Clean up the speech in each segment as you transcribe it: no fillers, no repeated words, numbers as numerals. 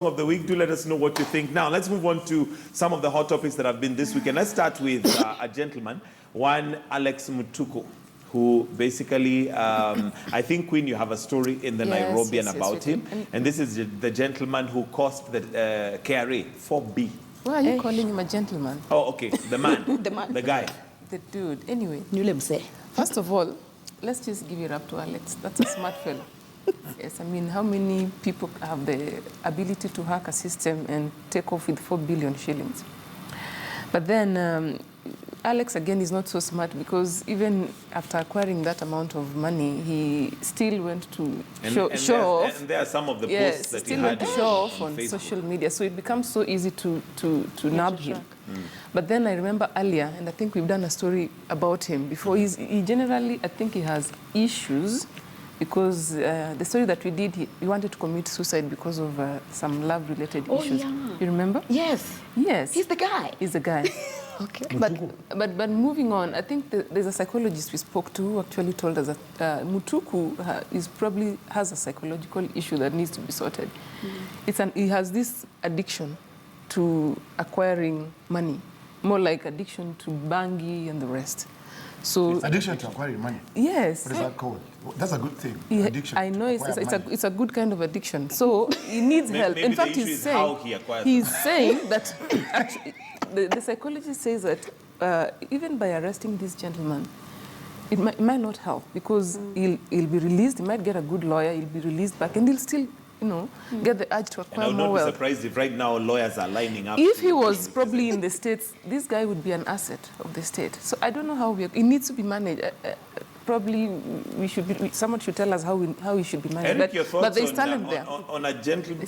of the week. Do let us know what you think. Now, let's move on to some of the hot topics that have been this week. And let's start with a gentleman, one Alex Mutuku, who basically, I think, Queen, you have a story in the Nairobian about him. And this is the gentleman who cost the KRA 4B. Why are you calling him a gentleman? Oh, okay. The man. The man. The guy. The dude. Anyway. Say. First of all, let's just give it up to Alex. That's a smart fellow. Yes, I mean, how many people have the ability to hack a system and take off with 4 billion shillings? But then Alex, again, is not so smart because even after acquiring that amount of money, he still went to show off. And there are some of the posts that he had. Still went to show off on Facebook. social media. So it becomes so easy to nab him. But then I remember earlier, and I think we've done a story about him before, he generally, I think he has issues because the story that we did, he wanted to commit suicide because of some love-related issues. Yeah. You remember? Yes. Yes. He's the guy. He's the guy. Okay. But moving on, I think there's a psychologist we spoke to who actually told us that Mutuku probably has a psychological issue that needs to be sorted. He has this addiction to acquiring money, more like addiction to bangi and the rest. So addiction to acquiring money. Yes. What is that called? That's a good thing. Addiction. I know it's a good kind of addiction. So he needs help. Maybe in fact, he's saying that actually, the psychologist says that even by arresting this gentleman, it might not help because he'll be released. He might get a good lawyer. He'll be released back, and he'll still, get the urge to acquire more wealth. I would not be surprised if right now lawyers are lining up. If he was probably in the States, this guy would be an asset of the state. So I don't know how it needs to be managed. Probably someone should tell us how he should be managed. Eric, your thoughts but there's talent there. On a gentleman,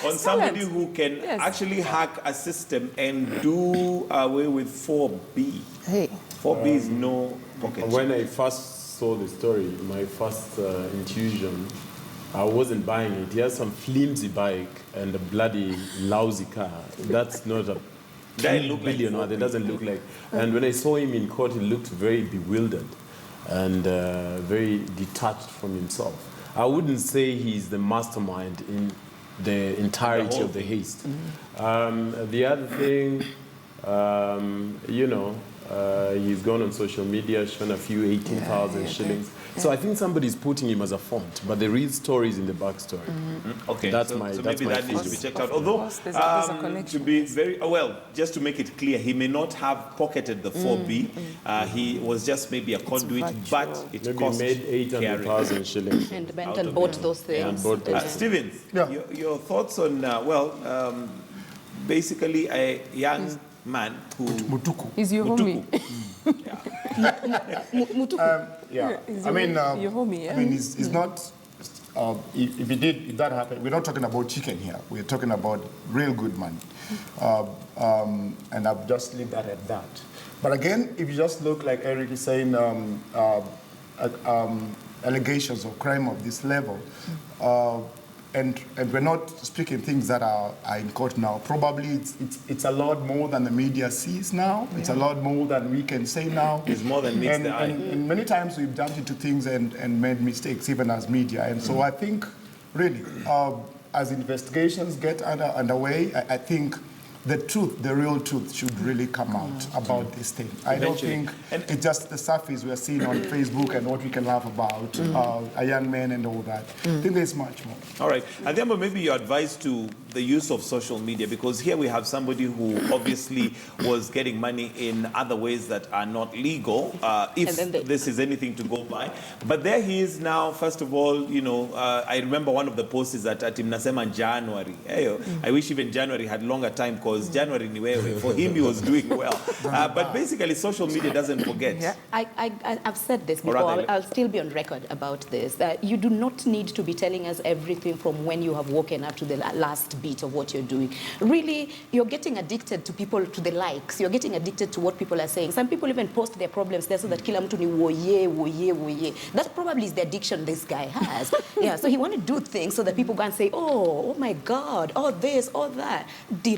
on somebody who can actually hack a system and do away with 4B. Hey. 4B is no pocket. When I first saw the story, my first intuition, I wasn't buying it. He has some flimsy bike and a bloody lousy car. That's not a billion. It doesn't look like. And when I saw him in court, he looked very bewildered and very detached from himself. I wouldn't say he's the mastermind in the entirety of the haste. The other thing, he's gone on social media, shown a few 18,000 shillings. So I think somebody's putting him as a font, but the real story is in the backstory. Okay, that's so my maybe that needs to be checked out. Although, there's a connection. to be very just to make it clear, he may not have pocketed the 4B. He was just maybe a conduit, but it maybe cost made 800,000 shillings. And went and bought those things. Stevens, your thoughts on basically a young man who Mutuku. He's your homie. I mean, your homie, yeah? I mean, he's not. If that happened, we're not talking about chicken here. We're talking about real good money, and I'll just leave that at that. But again, if you just look like Eric is saying, allegations of crime of this level. And we're not speaking things that are in court now. Probably it's a lot more than the media sees now. It's a lot more than we can say now. It's more than meets the eye. And many times we've jumped into things and made mistakes, even as media. And so I think, really, as investigations get underway, I think the real truth should really come out about this thing. I don't think it's just the surface we're seeing on Facebook and what we can laugh about, a young man and all that. I think there's much more. All right. And then maybe your advice to the use of social media, because here we have somebody who obviously was getting money in other ways that are not legal, if this is anything to go by. But there he is now. First of all, I remember one of the posts is that at Nasema January. I wish even January had longer time because January for him he was doing well. But basically social media doesn't forget. Yeah. I've said this before. I'll still be on record about this. You do not need to be telling us everything from when you have woken up to the last bit of what you're doing. Really, you're getting addicted to people, to the likes. You're getting addicted to what people are saying. Some people even post their problems there so that kila mtu ni woye, woye, woye. That probably is the addiction this guy has. So he want to do things so that people go and say, oh my God, all this, all that. Deal